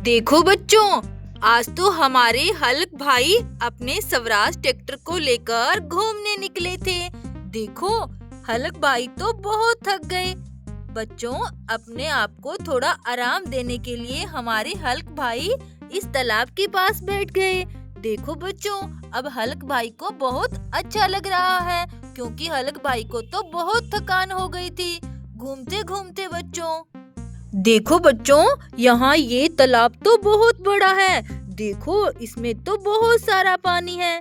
देखो बच्चों, आज तो हमारे हल्क भाई अपने स्वराज ट्रैक्टर को लेकर घूमने निकले थे। देखो, हल्क भाई तो बहुत थक गए। बच्चों, अपने आप को थोड़ा आराम देने के लिए हमारे हल्क भाई इस तालाब के पास बैठ गए। देखो बच्चों, अब हल्क भाई को बहुत अच्छा लग रहा है क्योंकि हल्क भाई को तो बहुत थकान हो गई थी घूमते घूमते। बच्चों देखो बच्चों, यहाँ ये तालाब तो बहुत बड़ा है। देखो, इसमें तो बहुत सारा पानी है।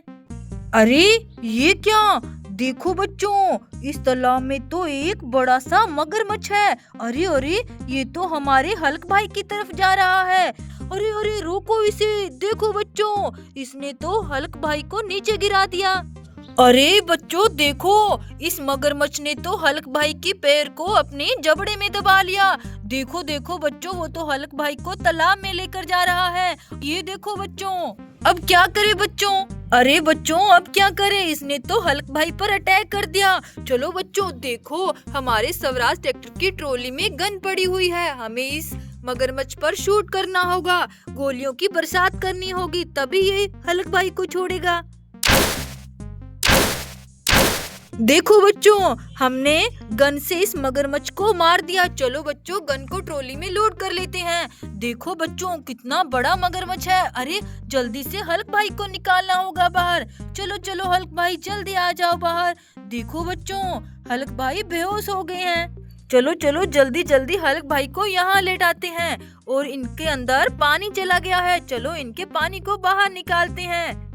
अरे ये क्या? देखो बच्चों, इस तालाब में तो एक बड़ा सा मगरमच्छ है। अरे अरे, ये तो हमारे हल्क भाई की तरफ जा रहा है। अरे अरे, रोको इसे। देखो बच्चों, इसने तो हल्क भाई को नीचे गिरा दिया। अरे बच्चों देखो, इस मगरमच्छ ने तो हल्क भाई के पैर को अपने जबड़े में दबा लिया। देखो देखो बच्चों, वो तो हल्क भाई को तालाब में लेकर जा रहा है। ये देखो बच्चों, अब क्या करे बच्चों? अरे बच्चों, अब क्या करे? इसने तो हल्क भाई पर अटैक कर दिया। चलो बच्चों, देखो हमारे स्वराज ट्रैक्टर की ट्रॉली में गन पड़ी हुई है। हमें इस मगरमच्छ पर शूट करना होगा, गोलियों की बरसात करनी होगी, तभी ये हल्क भाई को छोड़ेगा। देखो बच्चों, हमने गन से इस मगरमच्छ को मार दिया। चलो बच्चों, गन को ट्रॉली में लोड कर लेते हैं। देखो बच्चों, कितना बड़ा मगरमच्छ है। अरे जल्दी से हल्क भाई को निकालना होगा बाहर। चलो चलो हल्क भाई, जल्दी आ जाओ बाहर। देखो बच्चों, हल्क भाई बेहोश हो गए हैं। चलो चलो जल्दी जल्दी हल्क भाई को यहाँ लेटाते हैं। और इनके अंदर पानी चला गया है। चलो इनके पानी को बाहर निकालते हैं।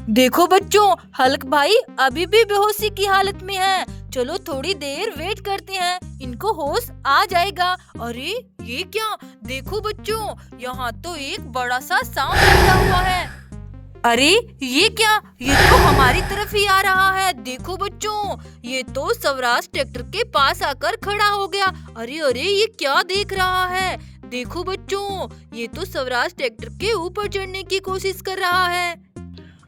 देखो बच्चों, हल्क भाई अभी भी बेहोशी की हालत में है। चलो थोड़ी देर वेट करते हैं, इनको होश आ जाएगा। अरे ये क्या? देखो बच्चों, यहाँ तो एक बड़ा सा सांप बैठा हुआ है। अरे ये क्या? ये तो हमारी तरफ ही आ रहा है। देखो बच्चों, ये तो स्वराज ट्रैक्टर के पास आकर खड़ा हो गया। अरे अरे, ये क्या देख रहा है? देखो बच्चों, ये तो स्वराज ट्रैक्टर के ऊपर चढ़ने की कोशिश कर रहा है।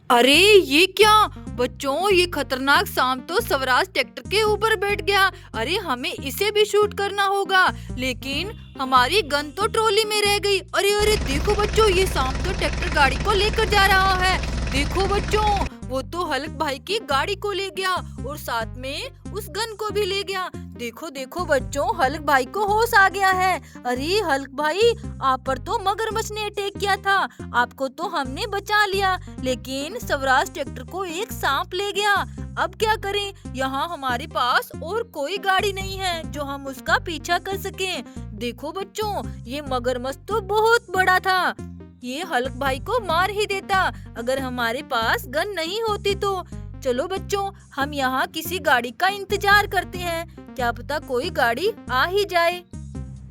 अरे ये क्या? बच्चों, ये खतरनाक सांप तो स्वराज ट्रैक्टर के ऊपर बैठ गया। अरे हमें इसे भी शूट करना होगा, लेकिन हमारी गन तो ट्रॉली में रह गई। अरे अरे, देखो बच्चों, ये सांप तो ट्रैक्टर गाड़ी को लेकर जा रहा है। देखो बच्चों, वो तो हल्क भाई की गाड़ी को ले गया और साथ में उस गन को भी ले गया। देखो देखो बच्चों, हल्क भाई को होश आ गया है। अरे हल्क भाई, आप पर तो मगरमच्छ ने अटैक किया था, आपको तो हमने बचा लिया, लेकिन स्वराज ट्रैक्टर को एक सांप ले गया। अब क्या करें? यहाँ हमारे पास और कोई गाड़ी नहीं है जो हम उसका पीछा कर सकें। देखो बच्चों, ये मगरमच्छ तो बहुत बड़ा था, ये हल्क भाई को मार ही देता अगर हमारे पास गन नहीं होती तो। चलो बच्चों, हम यहाँ किसी गाड़ी का इंतजार करते हैं, क्या पता कोई गाड़ी आ ही जाए।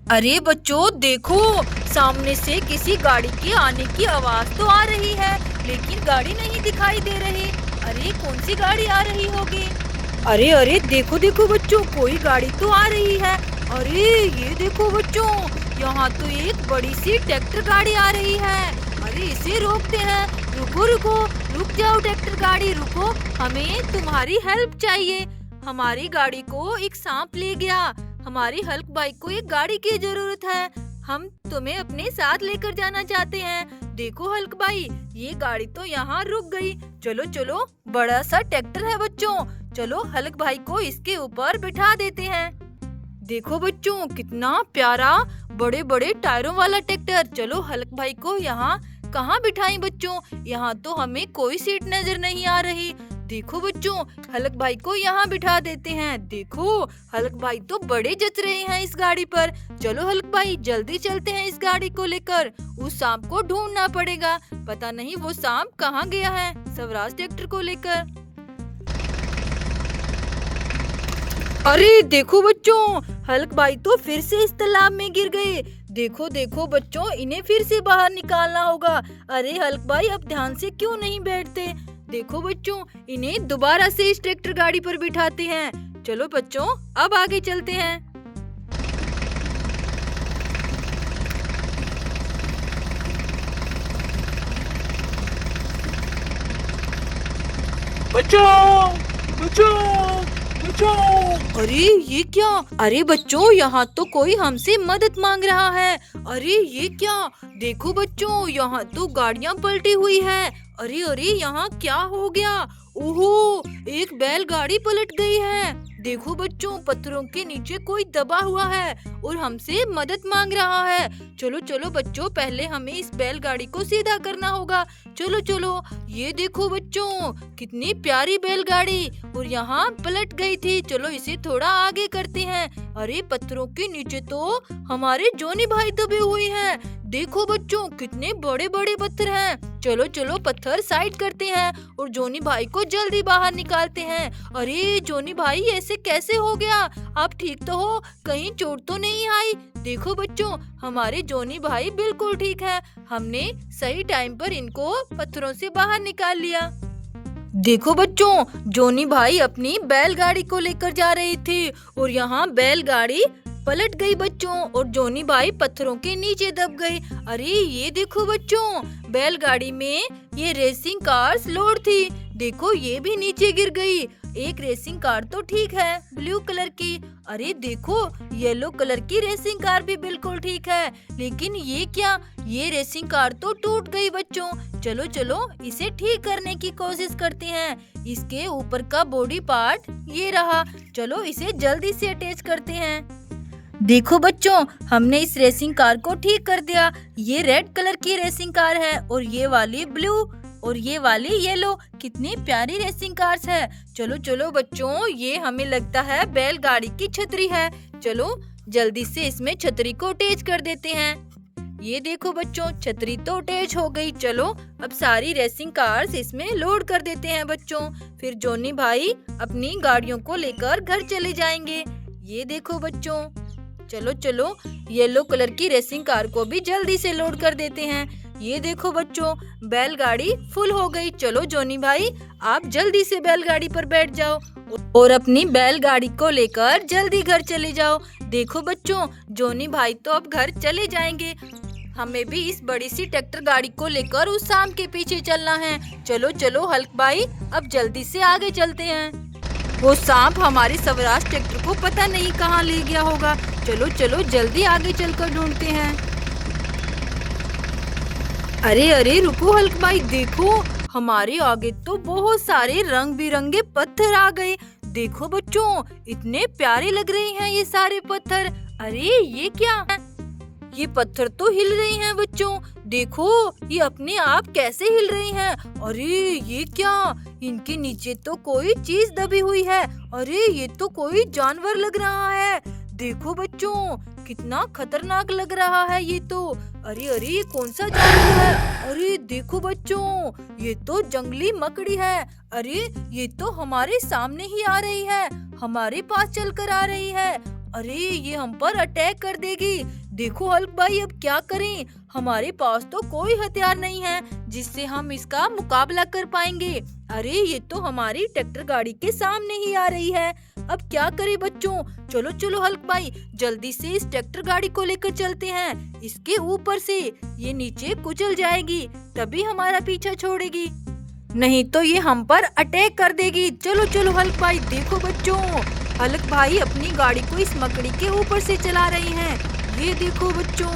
अरे बच्चों देखो, सामने से किसी गाड़ी के आने की आवाज तो आ रही है, लेकिन गाड़ी नहीं दिखाई दे रही। अरे कौन सी गाड़ी आ रही होगी? अरे अरे, देखो देखो बच्चों, कोई गाड़ी तो आ रही है। अरे ये देखो बच्चों, यहाँ तो एक बड़ी सी ट्रैक्टर गाड़ी आ रही है। अरे इसे रोकते हैं। रुको रुको, रुक जाओ ट्रैक्टर गाड़ी, रुको, हमें तुम्हारी हेल्प चाहिए। हमारी गाड़ी को एक सांप ले गया, हमारी हल्क भाई को एक गाड़ी की जरूरत है, हम तुम्हें अपने साथ लेकर जाना चाहते हैं। देखो हल्क भाई, ये गाड़ी तो यहाँ रुक गई। चलो चलो, बड़ा सा ट्रैक्टर है बच्चों, चलो हल्क भाई को इसके ऊपर बिठा देते हैं। देखो बच्चों, कितना प्यारा बड़े बड़े टायरों वाला ट्रैक्टर। चलो हल्क भाई को यहाँ कहाँ बिठाएं बच्चों? यहाँ तो हमें कोई सीट नजर नहीं आ रही। देखो बच्चों, हल्क भाई को यहाँ बिठा देते हैं। देखो, हल्क भाई तो बड़े जच रहे हैं इस गाड़ी पर। चलो हल्क भाई, जल्दी चलते हैं इस गाड़ी को लेकर। उस सांप को ढूंढना पड़ेगा, पता नहीं वो सांप कहाँ गया है स्वराज ट्रैक्टर को लेकर। अरे देखो बच्चों, हल्क भाई तो फिर से इस तालाब में गिर गए। देखो देखो बच्चों, इन्हें फिर से बाहर निकालना होगा। अरे हल्क भाई, अब ध्यान से क्यों नहीं बैठते? देखो बच्चों, इन्हें दोबारा से इस ट्रैक्टर गाड़ी पर बिठाते हैं। चलो बच्चों, अब आगे चलते हैं। बचाओ बचाओ, अरे ये क्या? अरे बच्चों, यहाँ तो कोई हमसे मदद मांग रहा है। अरे ये क्या? देखो बच्चों, यहाँ तो गाड़ियाँ पलटी हुई है। अरे अरे, यहाँ क्या हो गया? ओहो, एक बैलगाड़ी पलट गई है। देखो बच्चों, पत्थरों के नीचे कोई दबा हुआ है और हमसे मदद मांग रहा है। चलो चलो बच्चों, पहले हमें इस बैलगाड़ी को सीधा करना होगा। चलो चलो, ये देखो बच्चों, कितनी प्यारी बैलगाड़ी और यहाँ पलट गई थी। चलो इसे थोड़ा आगे करते हैं। अरे पत्थरों के नीचे तो हमारे जोनी भाई दबे हुए हैं। देखो बच्चों, कितने बड़े बड़े पत्थर हैं। चलो चलो, पत्थर साइड करते हैं और जोनी भाई को जल्दी बाहर निकालते हैं। अरे जोनी भाई, ऐसे कैसे हो गया? आप ठीक तो हो? कहीं चोट तो नहीं आई? देखो बच्चों, हमारे जोनी भाई बिल्कुल ठीक है। हमने सही टाइम पर इनको पत्थरों से बाहर निकाल लिया। देखो बच्चों, जोनी भाई अपनी बैलगाड़ी को लेकर जा रहे थे और यहाँ बैलगाड़ी पलट गई बच्चों और जोनी भाई पत्थरों के नीचे दब गए। अरे ये देखो बच्चों, बैलगाड़ी में ये रेसिंग कार्स लोड थी। देखो ये भी नीचे गिर गई। एक रेसिंग कार तो ठीक है, ब्लू कलर की। अरे देखो, येलो कलर की रेसिंग कार भी बिल्कुल ठीक है। लेकिन ये क्या? ये रेसिंग कार तो टूट गई बच्चों। चलो चलो, इसे ठीक करने की कोशिश करते हैं। इसके ऊपर का बॉडी पार्ट ये रहा। चलो इसे जल्दी से अटैच करते हैं। देखो बच्चों, हमने इस रेसिंग कार को ठीक कर दिया। ये रेड कलर की रेसिंग कार है और ये वाली ब्लू और ये वाली येलो। कितनी प्यारी रेसिंग कार्स है। चलो चलो बच्चों, ये हमें लगता है बैलगाड़ी की छतरी है। चलो जल्दी से इसमें छतरी को अटैच कर देते हैं। ये देखो बच्चों, छतरी तो अटैच हो गई। चलो अब सारी रेसिंग कार्स इसमें लोड कर देते हैं बच्चों। फिर जोनी भाई अपनी गाड़ियों को लेकर घर चले जाएंगे। ये देखो बच्चों, चलो चलो, येलो कलर की रेसिंग कार को भी जल्दी से लोड कर देते हैं। ये देखो बच्चों, बैलगाड़ी फुल हो गई। चलो जोनी भाई, आप जल्दी से बैलगाड़ी पर बैठ जाओ और अपनी बैलगाड़ी को लेकर जल्दी घर चले जाओ। देखो बच्चों, जोनी भाई तो अब घर चले जाएंगे। हमें भी इस बड़ी सी ट्रैक्टर गाड़ी को लेकर उस सांप के पीछे चलना है। चलो चलो हल्क भाई, अब जल्दी से आगे चलते हैं। वो सांप हमारे स्वराज ट्रैक्टर को पता नहीं कहाँ ले गया होगा। चलो चलो, जल्दी आगे चलकर ढूंढते हैं। अरे अरे रुको हल्क भाई, देखो हमारे आगे तो बहुत सारे रंग बिरंगे पत्थर आ गए। देखो बच्चों, इतने प्यारे लग रहे हैं ये सारे पत्थर। अरे ये क्या है? ये पत्थर तो हिल रहे हैं बच्चों। देखो ये अपने आप कैसे हिल रहे हैं। अरे ये क्या? इनके नीचे तो कोई चीज दबी हुई है। अरे ये तो कोई जानवर लग रहा है। देखो बच्चों, कितना खतरनाक लग रहा है ये तो। अरे अरे, ये कौन सा जानवर है? अरे देखो बच्चों, ये तो जंगली मकड़ी है। अरे ये तो हमारे सामने ही आ रही है, हमारे पास चलकर आ रही है। अरे ये हम पर अटैक कर देगी। देखो हल्क भाई, अब क्या करें? हमारे पास तो कोई हथियार नहीं है जिससे हम इसका मुकाबला कर पाएंगे। अरे ये तो हमारी ट्रैक्टर गाड़ी के सामने ही आ रही है। अब क्या करें बच्चों? चलो चलो हल्क भाई, जल्दी से इस ट्रैक्टर गाड़ी को लेकर चलते हैं। इसके ऊपर से ये नीचे कुचल जाएगी, तभी हमारा पीछा छोड़ेगी, नहीं तो ये हम पर अटैक कर देगी। चलो चलो हल्क भाई। देखो बच्चों, हल्क भाई अपनी गाड़ी को इस मकड़ी के ऊपर से चला रहे हैं। ये देखो बच्चों,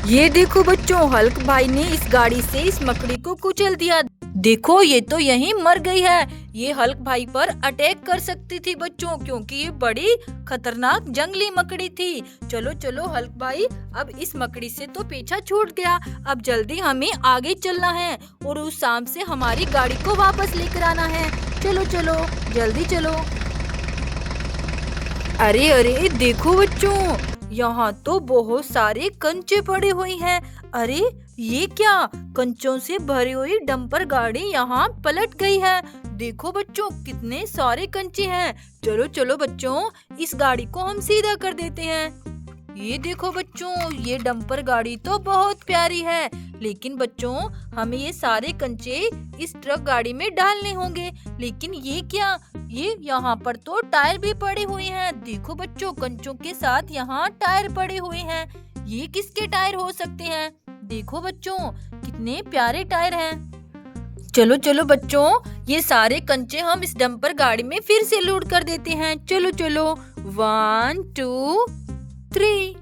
ये देखो बच्चों, हल्क भाई ने इस गाड़ी से इस मकड़ी को कुचल दिया। देखो ये तो यहीं मर गई है। ये हल्क भाई पर अटैक कर सकती थी बच्चों, क्योंकि ये बड़ी खतरनाक जंगली मकड़ी थी। चलो चलो हल्क भाई, अब इस मकड़ी से तो पीछा छूट गया। अब जल्दी हमें आगे चलना है और उस सांप से हमारी गाड़ी को वापस लेकर आना है। चलो चलो, जल्दी चलो। अरे अरे देखो बच्चों, यहाँ तो बहुत सारे कंचे पड़े हुए हैं। अरे ये क्या? कंचों से भरी हुई डंपर गाड़ी यहाँ पलट गई है। देखो बच्चों, कितने सारे कंचे हैं। चलो चलो बच्चों, इस गाड़ी को हम सीधा कर देते हैं। ये देखो बच्चों, ये डंपर गाड़ी तो बहुत प्यारी है, लेकिन बच्चों हमें ये सारे कंचे इस ट्रक गाड़ी में डालने होंगे। लेकिन ये क्या? ये यहाँ पर तो टायर भी पड़े हुए हैं। देखो बच्चों, कंचों के साथ यहाँ टायर पड़े हुए हैं। ये किसके टायर हो सकते हैं? देखो बच्चों, कितने प्यारे टायर हैं। चलो चलो बच्चों, ये सारे कंचे हम इस डंपर गाड़ी में फिर से लोड कर देते हैं। चलो चलो, 1 2 3।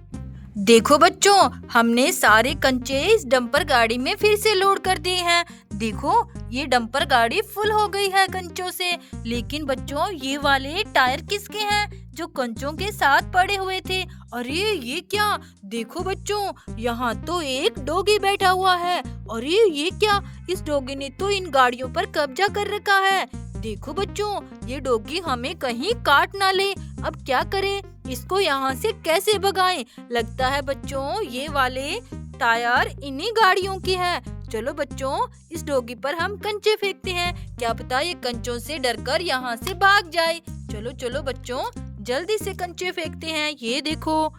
देखो बच्चों, हमने सारे कंचे इस डंपर गाड़ी में फिर से लोड कर दिए हैं। देखो, ये डंपर गाड़ी फुल हो गई है कंचों से। लेकिन बच्चों, ये वाले टायर किसके हैं जो कंचों के साथ पड़े हुए थे? अरे ये क्या? देखो बच्चों, यहाँ तो एक डॉगी बैठा हुआ है। अरे ये क्या? इस डॉगी ने तो इन गाड़ियों पर कब्जा कर रखा है। देखो बच्चों, ये डॉगी हमें कहीं काट ना ले। अब क्या करें? इसको यहाँ से कैसे भगाएं? लगता है बच्चों, ये वाले टायर इन्हीं गाड़ियों की है। चलो बच्चों, इस डॉगी पर हम कंचे फेंकते हैं। क्या पता ये कंचों से डरकर यहाँ से भाग जाए। चलो चलो बच्चों, जल्दी से कंचे फेंकते हैं। ये देखो,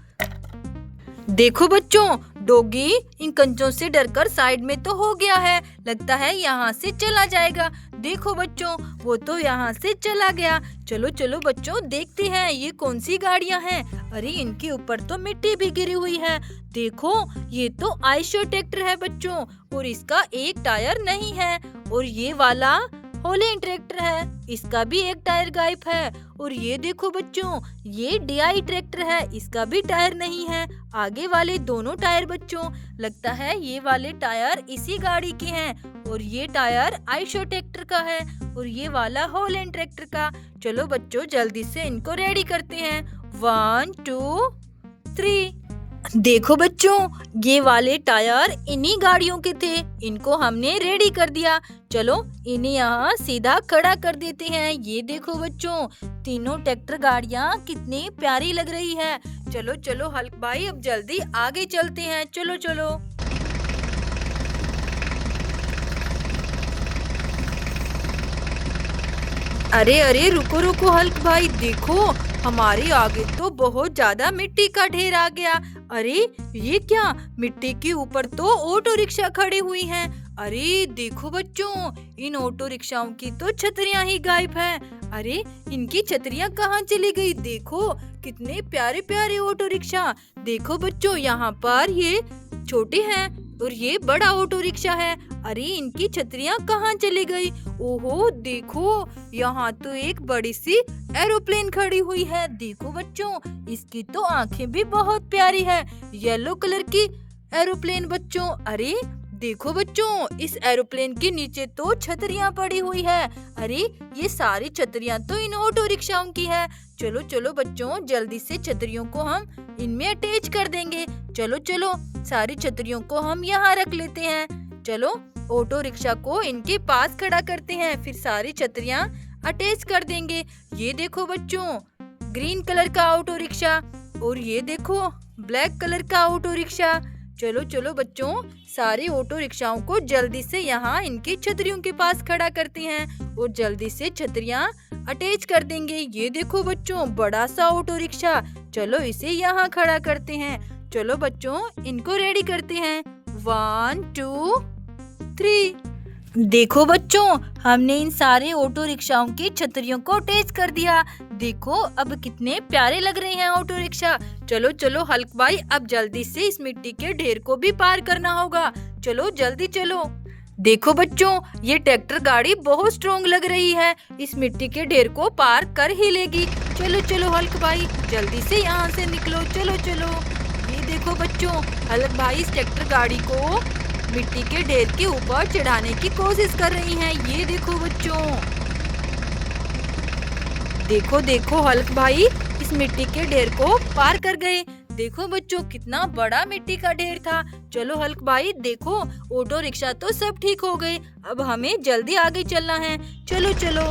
देखो बच्चों, डॉगी इन कंचों से डरकर साइड में तो हो गया है। लगता है यहाँ से चला जाएगा। देखो बच्चों, वो तो यहाँ से चला गया। चलो चलो बच्चों, देखते हैं ये कौन सी गाड़ियाँ हैं। अरे इनके ऊपर तो मिट्टी भी गिरी हुई है। देखो, ये तो आयशर ट्रैक्टर है बच्चों, और इसका एक टायर नहीं है। और ये वाला हॉलैंड ट्रैक्टर है, इसका भी एक टायर गायब है। और ये देखो बच्चों, ये DI ट्रैक्टर है, इसका भी टायर नहीं है। आगे वाले दोनों टायर बच्चों, लगता है ये वाले टायर इसी गाड़ी के हैं। और ये टायर आयशर ट्रैक्टर का है, और ये वाला हॉलैंड ट्रैक्टर का। चलो बच्चों, जल्दी से इनको रेडी करते हैं। 1 2 3। देखो बच्चों, ये वाले टायर इन्हीं गाड़ियों के थे। इनको हमने रेडी कर दिया। चलो इन्हें यहाँ सीधा खड़ा कर देते हैं। ये देखो बच्चों, तीनों ट्रैक्टर गाड़ियाँ कितनी प्यारी लग रही है। चलो चलो हल्क भाई, अब जल्दी आगे चलते हैं। चलो चलो। अरे अरे, रुको रुको हल्क भाई, देखो हमारे आगे तो बहुत ज्यादा मिट्टी का ढेर आ गया। अरे ये क्या? मिट्टी के ऊपर तो ऑटो रिक्शा खड़ी हुई हैं। अरे देखो बच्चों, इन ऑटो रिक्शाओं की तो छतरियां ही गायब हैं। अरे इनकी छतरियां कहाँ चली गई? देखो कितने प्यारे प्यारे ऑटो रिक्शा। देखो बच्चों, यहाँ पर ये छोटे हैं और ये बड़ा ऑटो रिक्शा है। अरे इनकी छतरियां कहाँ चली गई? ओहो देखो, यहाँ तो एक बड़ी सी एरोप्लेन खड़ी हुई है। देखो बच्चों, इसकी तो आंखें भी बहुत प्यारी है, येलो कलर की एरोप्लेन बच्चों। अरे देखो बच्चों, इस एरोप्लेन के नीचे तो छतरियां पड़ी हुई है। अरे ये सारी छतरियां तो इन ऑटो रिक्शाओं की है। चलो चलो बच्चों, जल्दी से छतरियों को हम इनमें अटैच कर देंगे। चलो चलो, सारी छतरियों को हम यहाँ रख लेते हैं। चलो ऑटो रिक्शा को इनके पास खड़ा करते हैं, फिर सारी छतरियां अटैच कर देंगे। ये देखो बच्चों, ग्रीन कलर का ऑटो रिक्शा, और ये देखो ब्लैक कलर का ऑटो रिक्शा। चलो चलो बच्चों, सारे ऑटो रिक्शाओं को जल्दी से यहाँ इनकी छतरियों के पास खड़ा करते हैं और जल्दी से छतरियां अटैच कर देंगे। ये देखो बच्चों, बड़ा सा ऑटो रिक्शा। चलो इसे यहाँ खड़ा करते हैं। चलो बच्चों, इनको रेडी करते हैं। 1 2 3। देखो बच्चों, हमने इन सारे ऑटो रिक्शाओं की छतरियों को अटैच कर दिया। देखो अब कितने प्यारे लग रहे हैं ऑटो रिक्शा। चलो चलो हल्क भाई, अब जल्दी से इस मिट्टी के ढेर को भी पार करना होगा। चलो जल्दी चलो। देखो बच्चों, ये ट्रैक्टर गाड़ी बहुत स्ट्रॉन्ग लग रही है, इस मिट्टी के ढेर को पार कर ही लेगी। चलो चलो हल्क भाई, जल्दी से यहाँ से निकलो। चलो चलो। ये देखो बच्चों, हल्क भाई इस ट्रैक्टर गाड़ी को मिट्टी के ढेर के ऊपर चढ़ाने की कोशिश कर रही हैं। ये देखो बच्चों, देखो देखो हल्क भाई इस मिट्टी के ढेर को पार कर गए। देखो बच्चों, कितना बड़ा मिट्टी का ढेर था। चलो हल्क भाई, देखो ऑटो रिक्शा तो सब ठीक हो गए, अब हमें जल्दी आगे चलना है। चलो चलो।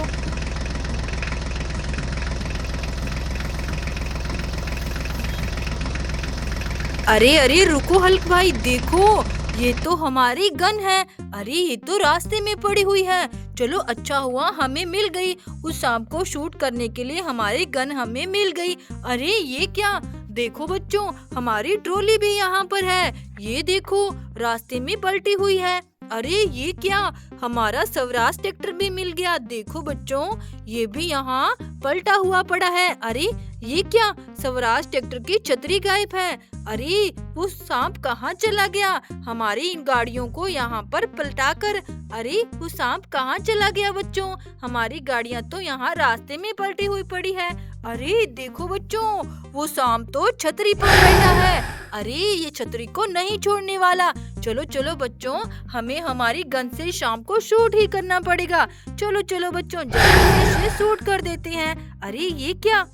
अरे अरे रुको हल्क भाई, देखो ये तो हमारी गन है। अरे ये तो रास्ते में पड़ी हुई है। चलो अच्छा हुआ हमें मिल गई, उस सांप को शूट करने के लिए हमारी गन हमें मिल गई। अरे ये क्या? देखो बच्चों, हमारी ट्रॉली भी यहाँ पर है। ये देखो रास्ते में पलटी हुई है। अरे ये क्या? हमारा स्वराज ट्रैक्टर भी मिल गया। देखो बच्चों, ये भी यहाँ पलटा हुआ पड़ा है। अरे ये क्या, स्वराज ट्रैक्टर की छतरी गायब है। अरे वो सांप कहाँ चला गया, हमारी इन गाड़ियों को यहाँ पर पलटाकर। अरे वो सांप कहाँ चला गया बच्चों, हमारी गाड़ियाँ तो यहाँ रास्ते में पलटी हुई पड़ी है। अरे देखो बच्चों, वो सांप तो छतरी पर बैठा है। अरे ये छतरी को नहीं छोड़ने वाला। चलो चलो बच्चों, हमें हमारी गन से शाम को शूट ही करना पड़ेगा। चलो चलो बच्चों, जल्दी से इसे शूट कर देते हैं। अरे ये क्या,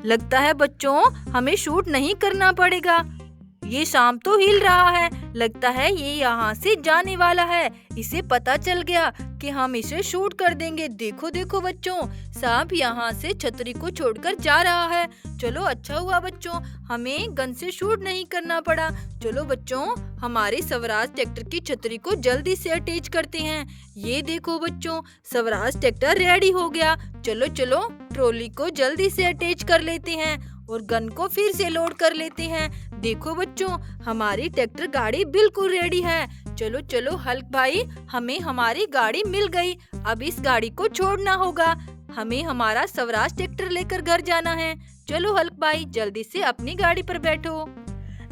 लगता है बच्चों हमें शूट नहीं करना पड़ेगा। ये सांप तो हिल रहा है, लगता है ये यहाँ से जाने वाला है। इसे पता चल गया कि हम इसे शूट कर देंगे। देखो देखो बच्चों, सांप यहाँ से छतरी को छोड़कर जा रहा है। चलो अच्छा हुआ बच्चों, हमें गन से शूट नहीं करना पड़ा। चलो बच्चों, हमारे स्वराज ट्रैक्टर की छतरी को जल्दी से अटैच करते हैं। ये देखो बच्चों, स्वराज ट्रैक्टर रेडी हो गया। चलो चलो, ट्रॉली को जल्दी से अटैच कर लेते हैं और गन को फिर से लोड कर लेते हैं। देखो बच्चों, हमारी ट्रैक्टर गाड़ी बिल्कुल रेडी है। चलो चलो हल्क भाई, हमें हमारी गाड़ी मिल गई। अब इस गाड़ी को छोड़ना होगा, हमें हमारा स्वराज ट्रैक्टर लेकर घर जाना है। चलो हल्क भाई, जल्दी से अपनी गाड़ी पर बैठो।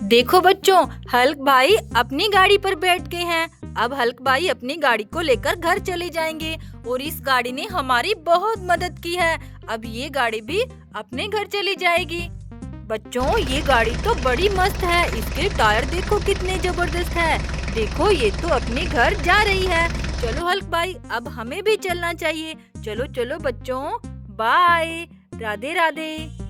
देखो बच्चों, हल्क भाई अपनी गाड़ी पर बैठ गए हैं। अब हल्क भाई अपनी गाड़ी को लेकर घर चले जाएंगे और इस गाड़ी ने हमारी बहुत मदद की है। अब ये गाड़ी भी अपने घर चली जाएगी। बच्चों, ये गाड़ी तो बड़ी मस्त है, इसके टायर देखो कितने जबरदस्त है। देखो ये तो अपने घर जा रही है। चलो हल्क भाई, अब हमें भी चलना चाहिए। चलो चलो बच्चों, बाय, राधे राधे।